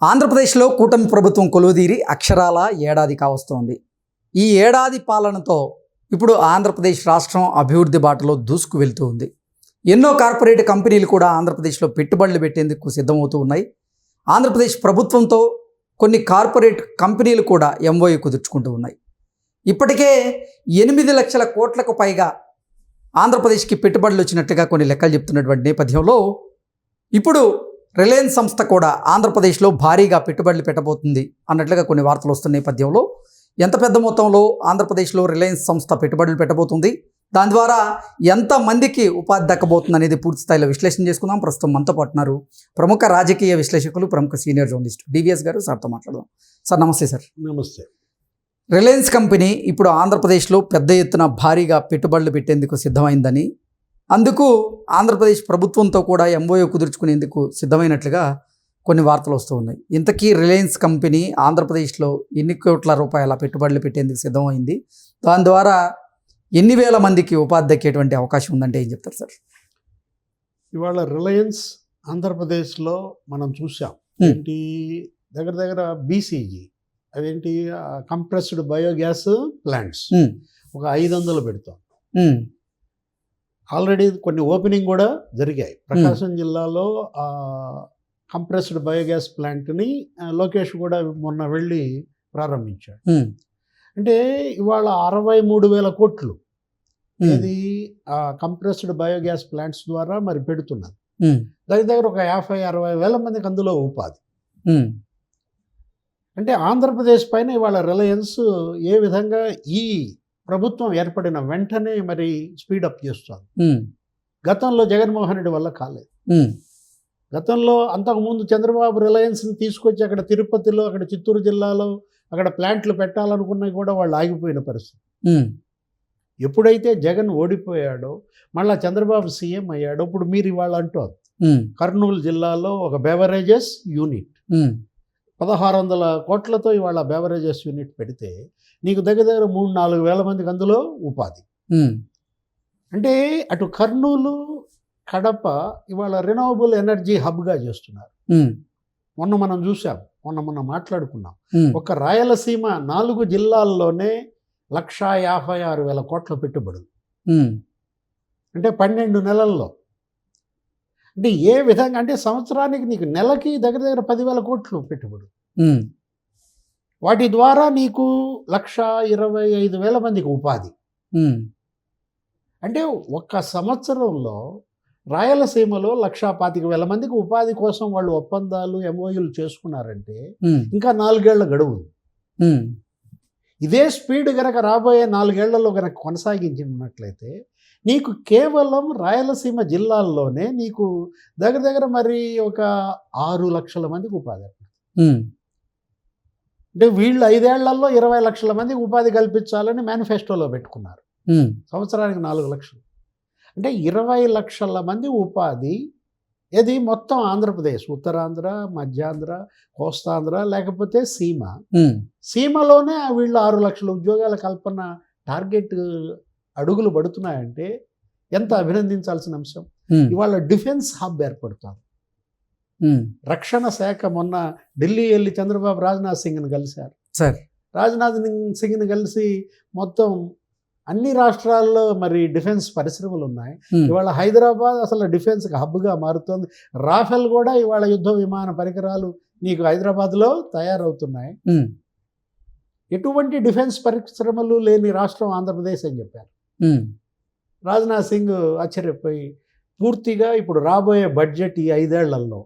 ఆంధ్రప్రదేశ్లో కూటమి ప్రభుత్వం కొలువుదీరి అక్షరాల ఏడాది కావస్తోంది. ఈ ఏడాది పాలనతో ఇప్పుడు ఆంధ్రప్రదేశ్ రాష్ట్రం అభివృద్ధి బాటలో దూసుకు వెళ్తూ ఉంది. ఎన్నో కార్పొరేట్ కంపెనీలు కూడా ఆంధ్రప్రదేశ్లో పెట్టుబడులు పెట్టేందుకు సిద్ధమవుతూ ఉన్నాయి. ఆంధ్రప్రదేశ్ ప్రభుత్వంతో కొన్ని కార్పొరేట్ కంపెనీలు కూడా ఎంఓయూ కుదుర్చుకుంటూ ఉన్నాయి. ఇప్పటికే 8 లక్షల కోట్లకు పైగా ఆంధ్రప్రదేశ్కి పెట్టుబడులు వచ్చినట్లుగా కొన్ని లెక్కలు చెప్తున్నటువంటి నేపథ్యంలో ఇప్పుడు రిలయన్స్ సంస్థ కూడా ఆంధ్రప్రదేశ్లో భారీగా పెట్టుబడులు పెట్టబోతుంది అన్నట్లుగా కొన్ని వార్తలు వస్తున్న నేపథ్యంలో ఎంత పెద్ద మొత్తంలో ఆంధ్రప్రదేశ్లో రిలయన్స్ సంస్థ పెట్టుబడులు పెట్టబోతుంది, దాని ద్వారా ఎంతమందికి ఉపాధి దక్కబోతుంది అనేది పూర్తి స్థాయిలో విశ్లేషణ చేసుకుందాం. ప్రస్తుతం మనతో పాటున్నారు ప్రముఖ రాజకీయ విశ్లేషకులు, ప్రముఖ సీనియర్ జర్నలిస్ట్ డివిఎస్ గారు. సార్తో మాట్లాడదాం. సార్ నమస్తే. సార్ నమస్తే. రిలయన్స్ కంపెనీ ఇప్పుడు ఆంధ్రప్రదేశ్లో పెద్ద ఎత్తున భారీగా పెట్టుబడులు పెట్టేందుకు సిద్ధమైందని, అందుకు ఆంధ్రప్రదేశ్ ప్రభుత్వంతో కూడా ఎంఓయూ కుదుర్చుకునేందుకు సిద్ధమైనట్లుగా కొన్ని వార్తలు వస్తూ ఉన్నాయి. ఇంతకీ రిలయన్స్ కంపెనీ ఆంధ్రప్రదేశ్లో ఎన్ని కోట్ల రూపాయల పెట్టుబడులు పెట్టేందుకు సిద్ధమైంది, దాని ద్వారా ఎన్ని వేల మందికి ఉపాధి దక్కేటువంటి అవకాశం ఉందంటే ఏం చెప్తారు సార్? ఇవాళ రిలయన్స్ ఆంధ్రప్రదేశ్లో మనం చూసాం ఏంటి, దగ్గర దగ్గర బీసీజీ అదేంటి కంప్రెస్డ్ బయోగ్యాస్ ప్లాంట్స్ ఒక 500 పెడతాం. ఆల్రెడీ కొన్ని ఓపెనింగ్ కూడా జరిగాయి. ప్రకాశం జిల్లాలో కంప్రెస్డ్ బయోగ్యాస్ ప్లాంట్ని లోకేష్ కూడా మొన్న వెళ్ళి ప్రారంభించాడు. అంటే ఇవాళ 63,000 కోట్లు ఇది కంప్రెస్డ్ బయోగ్యాస్ ప్లాంట్స్ ద్వారా మరి పెడుతున్నారు. దగ్గర దగ్గర ఒక 50-60 మందికి అందులో ఉపాధి. అంటే ఆంధ్రప్రదేశ్ పైన ఇవాళ రిలయన్స్ ఏ విధంగా ఈ ప్రభుత్వం ఏర్పడిన వెంటనే మరి స్పీడప్ చేస్తుంది. గతంలో జగన్మోహన్ రెడ్డి వల్ల కాలేదు. గతంలో అంతకుముందు చంద్రబాబు రిలయన్స్ని తీసుకొచ్చి అక్కడ తిరుపతిలో, అక్కడ చిత్తూరు జిల్లాలో అక్కడ ప్లాంట్లు పెట్టాలనుకున్నా కూడా వాళ్ళు ఆగిపోయిన పరిస్థితి. ఎప్పుడైతే జగన్ ఓడిపోయాడో మళ్ళీ చంద్రబాబు సీఎం అయ్యాడో ఇప్పుడు మీరు ఇవాళ అంటారు కర్నూలు జిల్లాలో ఒక బెవరేజెస్ యూనిట్ 1,600 కోట్లతో ఇవాళ బెవరేజెస్ యూనిట్ పెడితే నీకు దగ్గర దగ్గర 3-4 వేల మందికి అందులో ఉపాధి. అంటే అటు కర్నూలు, కడప ఇవాళ రెన్యూవబుల్ ఎనర్జీ హబ్గా చేస్తున్నారు. మొన్న మనం చూసాం, మొన్న మాట్లాడుకున్నాం. ఒక రాయలసీమ 4 జిల్లాల్లోనే 1,56,000 కోట్ల పెట్టుబడులు, అంటే 12 నెలల్లో. అంటే ఏ విధంగా అంటే సంవత్సరానికి నీకు నెలకి దగ్గర దగ్గర 10,000 కోట్లు పెట్టుబడులు. వాటి ద్వారా నీకు 1,25,000 మందికి ఉపాధి. అంటే ఒక్క సంవత్సరంలో రాయలసీమలో 1,25,000 మందికి ఉపాధి కోసం వాళ్ళు ఒప్పందాలు ఎంఓయూలు చేసుకున్నారంటే ఇంకా 4 ఏళ్ల గడువు. ఇదే స్పీడ్ కనుక రాబోయే 4 ఏళ్లలో కనుక కొనసాగించినట్లయితే నీకు కేవలం రాయలసీమ జిల్లాల్లోనే నీకు దగ్గర దగ్గర మరి ఒక 6 లక్షల మందికి ఉపాధి. అంటే వీళ్ళు 5 ఏళ్లలో 20 లక్షల మందికి ఉపాధి కల్పించాలని మేనిఫెస్టోలో పెట్టుకున్నారు. సంవత్సరానికి 4 లక్షలు అంటే 20 లక్షల మంది ఉపాధి. ఇది మొత్తం ఆంధ్రప్రదేశ్, ఉత్తరాంధ్ర, మధ్యాంధ్ర, కోస్తాంధ్ర, లేకపోతే సీమలోనే వీళ్ళు 6 లక్షల ఉద్యోగాల కల్పన టార్గెట్ అడుగులు పడుతున్నాయంటే ఎంత అభినందించాల్సిన అంశం. ఇవాళ డిఫెన్స్ హబ్ ఏర్పడుతుంది. రక్షణ శాఖ మొన్న ఢిల్లీ వెళ్ళి చంద్రబాబు రాజ్నాథ్ సింగ్ని కలిశారు. రాజ్నాథ్ సింగ్ని కలిసి మొత్తం అన్ని రాష్ట్రాల్లో మరి డిఫెన్స్ పరిశ్రమలు ఉన్నాయి. ఇవాళ హైదరాబాద్ అసలు డిఫెన్స్కి హబ్గా మారుతోంది. రాఫెల్ కూడా ఇవాళ యుద్ధ విమాన పరికరాలు నీకు హైదరాబాద్లో తయారవుతున్నాయి. ఎటువంటి డిఫెన్స్ పరిశ్రమలు లేని రాష్ట్రం ఆంధ్రప్రదేశ్ అని చెప్పారు. రాజ్నాథ్ సింగ్ ఆశ్చర్యపోయి పూర్తిగా ఇప్పుడు రాబోయే బడ్జెట్ ఈ 5 ఏళ్లలో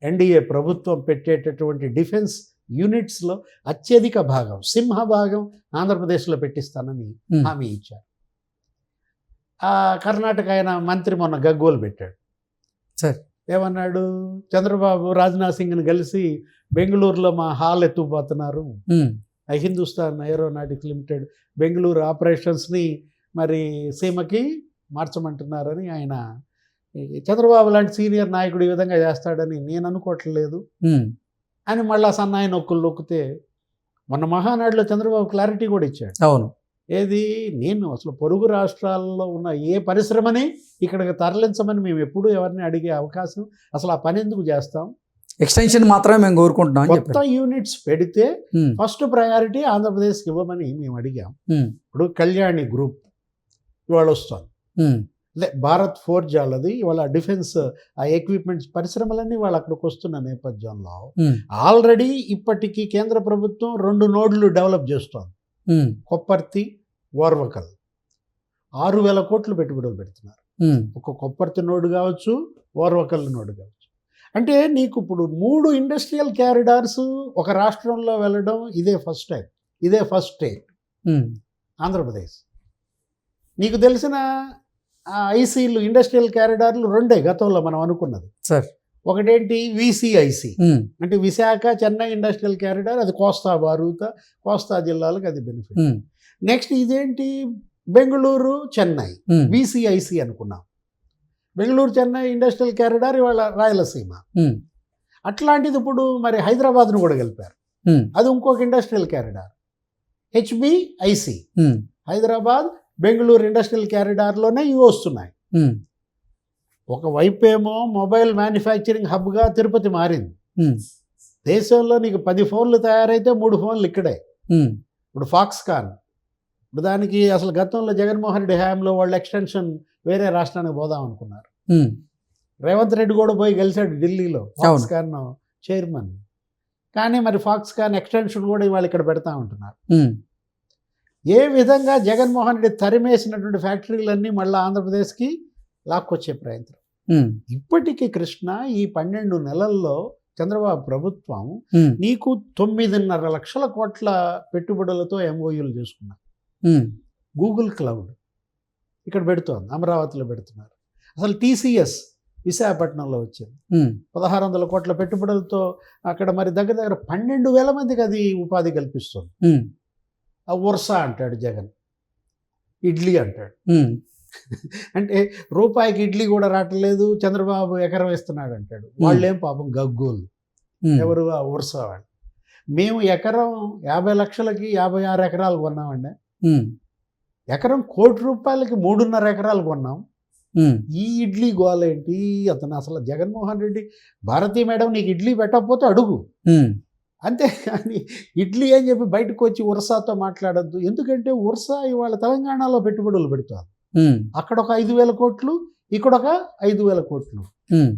ఎన్డీఏ ప్రభుత్వం పెట్టేటటువంటి డిఫెన్స్ యూనిట్స్లో అత్యధిక భాగం, సింహభాగం ఆంధ్రప్రదేశ్లో పెట్టిస్తానని హామీ ఇచ్చారు. కర్ణాటక ఆయన మంత్రి మొన్న గగ్గోలు పెట్టాడు. ఏమన్నాడు, చంద్రబాబు రాజ్నాథ్ సింగ్ని కలిసి బెంగళూరులో మా హాల్ ఎత్తుకుపోతున్నారు, హిందుస్థాన్ ఏరోనాటిక్స్ లిమిటెడ్ బెంగళూరు ఆపరేషన్స్ని మరి సీమకి మార్చమంటున్నారని ఆయన, చంద్రబాబు లాంటి సీనియర్ నాయకుడు ఈ విధంగా చేస్తాడని నేను అనుకోవట్లేదు అని మళ్ళీ సన్నాయి నొక్కులు నొక్కితే మొన్న మహానాడులో చంద్రబాబు క్లారిటీ కూడా ఇచ్చాడు. అవును, ఏది, నేను అసలు పొరుగు రాష్ట్రాల్లో ఉన్న ఏ పరిశ్రమని ఇక్కడికి తరలించమని మేము ఎప్పుడూ ఎవరిని అడిగే అవకాశం, అసలు ఆ పని ఎందుకు చేస్తాం, ఎక్స్టెన్షన్ మాత్రమే మేము కోరుకుంటున్నాం అని కొత్త చెప్పారు. యూనిట్స్ పెడితే ఉమ్, ఫస్ట్ ప్రయారిటీ ఆంధ్రప్రదేశ్కి ఇవ్వమని మేము అడిగాం. ఉమ్, ఇప్పుడు కళ్యాణి గ్రూప్ ఇవాళ వస్తుంది, ఉమ్, అదే భారత్ ఫోర్జ్ వాళ్ళది ఇవాళ డిఫెన్స్ ఆ ఎక్విప్మెంట్స్ పరిశ్రమలన్నీ వాళ్ళు అక్కడికి వస్తున్న నేపథ్యంలో ఉమ్, ఆల్రెడీ ఇప్పటికీ కేంద్ర ప్రభుత్వం 2 నోడ్లు డెవలప్ చేస్తోంది. ఉమ్, కొప్పర్తి, ఓర్వకల్ 6,000 కోట్లు పెట్టుబడులు పెడుతున్నారు. ఉమ్, ఒక కొప్పర్తి నోడు కావచ్చు, ఓర్వకల్ నోడు కావచ్చు. అంటే నీకు ఇప్పుడు 3 ఇండస్ట్రియల్ క్యారిడార్స్ ఒక రాష్ట్రంలో వెళ్ళడం ఇదే ఫస్ట్ టైం, ఇదే ఫస్ట్ స్టేట్ ఉమ్, ఆంధ్రప్రదేశ్. నీకు తెలిసిన ఐసీలు ఇండస్ట్రియల్ క్యారిడార్లు 2 గతంలో మనం అనుకున్నది. సార్. ఒకటేంటి విసిఐసి ఉమ్, అంటే విశాఖ చెన్నై ఇండస్ట్రియల్ క్యారిడార్, అది కోస్తా జిల్లాలకు అది బెనిఫిట్. ఉమ్, నెక్స్ట్ ఇదేంటి బెంగళూరు చెన్నై ఉమ్, విసిఐసి అనుకున్నాం. బెంగళూరు చెన్నై ఇండస్ట్రియల్ క్యారిడార్ ఇవాళ రాయలసీమ. ఉమ్, అట్లాంటిది ఇప్పుడు మరి హైదరాబాద్ను కూడా కలిపారు, ఉమ్, అది ఇంకొక ఇండస్ట్రియల్ క్యారిడార్ హెచ్బిఐసి. ఉమ్, హైదరాబాద్ బెంగళూరు ఇండస్ట్రియల్ క్యారిడార్లోనే ఇవి వస్తున్నాయి. ఉమ్, ఒకవైపు ఏమో మొబైల్ మ్యానుఫ్యాక్చరింగ్ హబ్గా తిరుపతి మారింది. ఉమ్, దేశంలో నీకు 10 ఫోన్లు తయారైతే 3 ఫోన్లు ఇక్కడే. ఉమ్, ఇప్పుడు ఫాక్స్కాన్, ఇప్పుడు దానికి అసలు గతంలో జగన్మోహన్ రెడ్డి హయాంలో వాళ్ళు ఎక్స్టెన్షన్ వేరే రాష్ట్రానికి పోదాం అనుకున్నారు. ఉమ్, రేవంత్ రెడ్డి కూడా పోయి గెలిచాడు ఢిల్లీలో ఫాక్స్కాన్ చైర్మన్. కానీ మరి ఫాక్స్కాన్ ఎక్స్టెన్షన్ కూడా ఇవాళ ఇక్కడ పెడతా ఉంటున్నారు. ఉమ్, ఏ విధంగా జగన్మోహన్ రెడ్డి తరిమేసినటువంటి ఫ్యాక్టరీలన్నీ మళ్ళీ ఆంధ్రప్రదేశ్కి లాక్కొచ్చే ప్రయత్నం. ఉమ్, ఇప్పటికీ కృష్ణ ఈ 12 నెలల్లో చంద్రబాబు ప్రభుత్వం ఉమ్, నీకు 9.5 లక్షల కోట్ల పెట్టుబడులతో ఎంఓయూలు చేసుకున్నారు. ఉమ్, గూగుల్ క్లౌడ్ ఇక్కడ పెడుతోంది, అమరావతిలో పెడుతున్నారు. అసలు టీసీఎస్ విశాఖపట్నంలో వచ్చింది, ఉమ్, 1600 కోట్ల పెట్టుబడులతో అక్కడ మరి దగ్గర దగ్గర 12,000 మందికి అది ఉపాధి కల్పిస్తుంది. ఉమ్, ఆ వర్సా అంటాడు జగన్, ఇడ్లీ అంటాడు. ఉమ్, అంటే రూపాయికి ఇడ్లీ కూడా రావట్లేదు, చంద్రబాబు ఎకరం ఇస్తున్నాడు అంటాడు. వాళ్ళేం పాపం గగ్గోలు. ఉమ్, ఎవరు? ఆ వర్సా వాళ్ళు. మేము ఎకరం 50 లక్షలకి 56 ఎకరాలు కొన్నామండి. ఉమ్, ఎకరం ₹1,00,00,000కి 3.5 ఎకరాలు కొన్నాం. ఉమ్, ఈ ఇడ్లీ గోలేంటి? అతను అసలు జగన్మోహన్ రెడ్డి, భారతీ మేడం నీకు ఇడ్లీ పెట్టకపోతే అడుగు, ఉమ్, అంతేకాని ఇడ్లీ అని చెప్పి బయటకు వచ్చి ఉర్సాతో మాట్లాడద్దు. ఎందుకంటే ఉర్సా ఇవాళ తెలంగాణలో పెట్టుబడులు పెడుతుంది. ఉమ్, అక్కడ ఒక 5,000 కోట్లు, ఇక్కడ ఒక 5,000 కోట్లు. ఉమ్,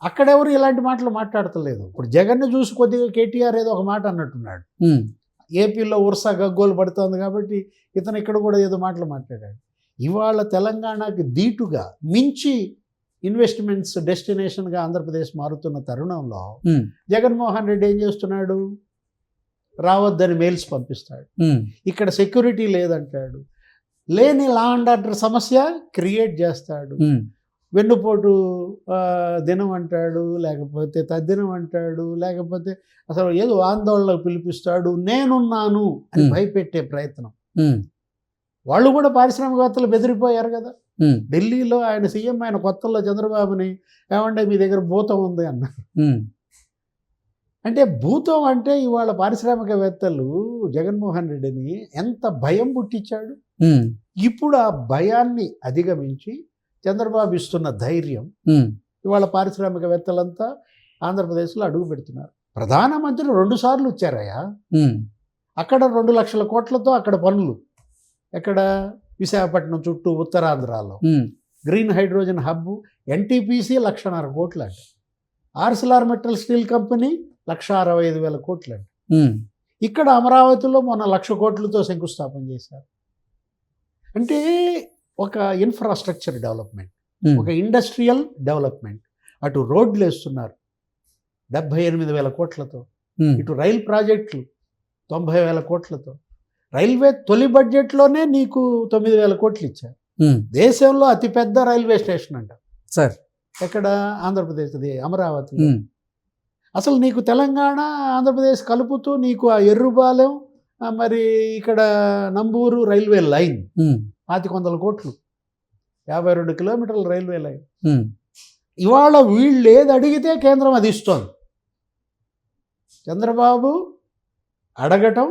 అక్కడెవరు ఇలాంటి మాటలు మాట్లాడతలేదు. ఇప్పుడు జగన్ను చూసి కొద్దిగా కేటీఆర్ ఏదో ఒక మాట అన్నట్టున్నాడు. ఉమ్, ఏపీలో ఉర్సా గగ్గోలు పడుతోంది కాబట్టి ఇతను ఇక్కడ కూడా ఏదో మాటలు మాట్లాడాడు. ఇవాళ తెలంగాణకి ధీటుగా మించి ఇన్వెస్ట్మెంట్స్ డెస్టినేషన్గా ఆంధ్రప్రదేశ్ మారుతున్న తరుణంలో ఉమ్, జగన్మోహన్ రెడ్డి ఏం చేస్తున్నాడు? రావద్దని మెయిల్స్ పంపిస్తాడు, ఉమ్, ఇక్కడ సెక్యూరిటీ లేదంటాడు, లేని లా అండ్ ఆర్డర్ సమస్య క్రియేట్ చేస్తాడు, ఉమ్, వెన్నుపోటు దినం అంటాడు, లేకపోతే తద్దినం అంటాడు, లేకపోతే అసలు ఏదో ఆందోళనకు పిలిపిస్తాడు, నేనున్నాను అని Hmm. భయపెట్టే ప్రయత్నం. ఉమ్, వాళ్ళు కూడా పారిశ్రామికవేత్తలు బెదిరిపోయారు కదా. ఉమ్, ఢిల్లీలో ఆయన సీఎం అయిన కొత్తలో చంద్రబాబుని ఏమంటే మీ దగ్గర భూతం ఉంది అన్నారు. ఉమ్, అంటే భూతం అంటే ఇవాళ పారిశ్రామికవేత్తలు జగన్మోహన్ రెడ్డిని ఎంత భయం పుట్టించాడు. ఉమ్, ఇప్పుడు ఆ భయాన్ని అధిగమించి చంద్రబాబు ఇస్తున్న ధైర్యం ఉమ్, ఇవాళ పారిశ్రామికవేత్తలంతా ఆంధ్రప్రదేశ్లో అడుగు పెడుతున్నారు. ప్రధానమంత్రి 2 సార్లు వచ్చారయ్యా. ఉమ్, అక్కడ 2 లక్షల కోట్లతో అక్కడ పనులు, ఎక్కడ? విశాఖపట్నం చుట్టూ ఉత్తరాంధ్రాలో ఉమ్, గ్రీన్ హైడ్రోజన్ హబ్, ఎన్టీపీసీ 1,50,000 కోట్లు అంట, ఆర్సిలార్ మెటల్ స్టీల్ కంపెనీ 1,65,000 కోట్లు అంట. ఉమ్, ఇక్కడ అమరావతిలో మొన్న 1,00,000 కోట్లతో శంకుస్థాపన చేశారు. అంటే ఒక ఇన్ఫ్రాస్ట్రక్చర్ డెవలప్మెంట్, ఉమ్, ఒక ఇండస్ట్రియల్ డెవలప్మెంట్. అటు రోడ్లు వేస్తున్నారు 78,000 కోట్లతో, ఉమ్, ఇటు రైల్ ప్రాజెక్టులు 90,000 కోట్లతో. రైల్వే తొలి బడ్జెట్లోనే నీకు 9,000 కోట్లు ఇచ్చారు. ఉమ్, దేశంలో అతిపెద్ద రైల్వే స్టేషన్ అంట. సార్. ఎక్కడ? ఆంధ్రప్రదేశ్, అది అమరావతి. ఉమ్, అసలు నీకు తెలంగాణ ఆంధ్రప్రదేశ్ కలుపుతూ నీకు ఆ ఎర్రుబాలెం, మరి ఇక్కడ నంబూరు రైల్వే లైన్ ఉమ్, 200 కోట్లు, 52 కిలోమీటర్ల రైల్వే లైన్. ఉమ్, ఇవాళ వీళ్ళు ఏది అడిగితే కేంద్రం అది ఇస్తోంది. చంద్రబాబు అడగటం,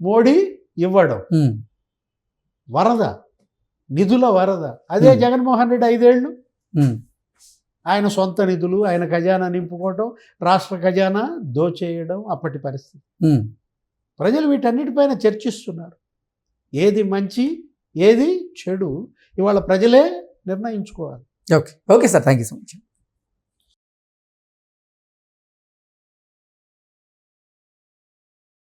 మోడీ ఇవ్వడం, ఉమ్, వరద, నిధుల వరద. అదే Hmm. జగన్మోహన్ రెడ్డి 5 ఏళ్ళు ఉమ్, ఆయన సొంత నిధులు, ఆయన ఖజానా నింపుకోవటం, రాష్ట్ర ఖజానా దోచేయడం అప్పటి పరిస్థితి. ఉమ్. ప్రజలు వీటన్నిటిపైన చర్చిస్తున్నారు. ఏది మంచి ఏది చెడు ఇవాళ ప్రజలే నిర్ణయించుకోవాలి. Okay sir, thank you so much.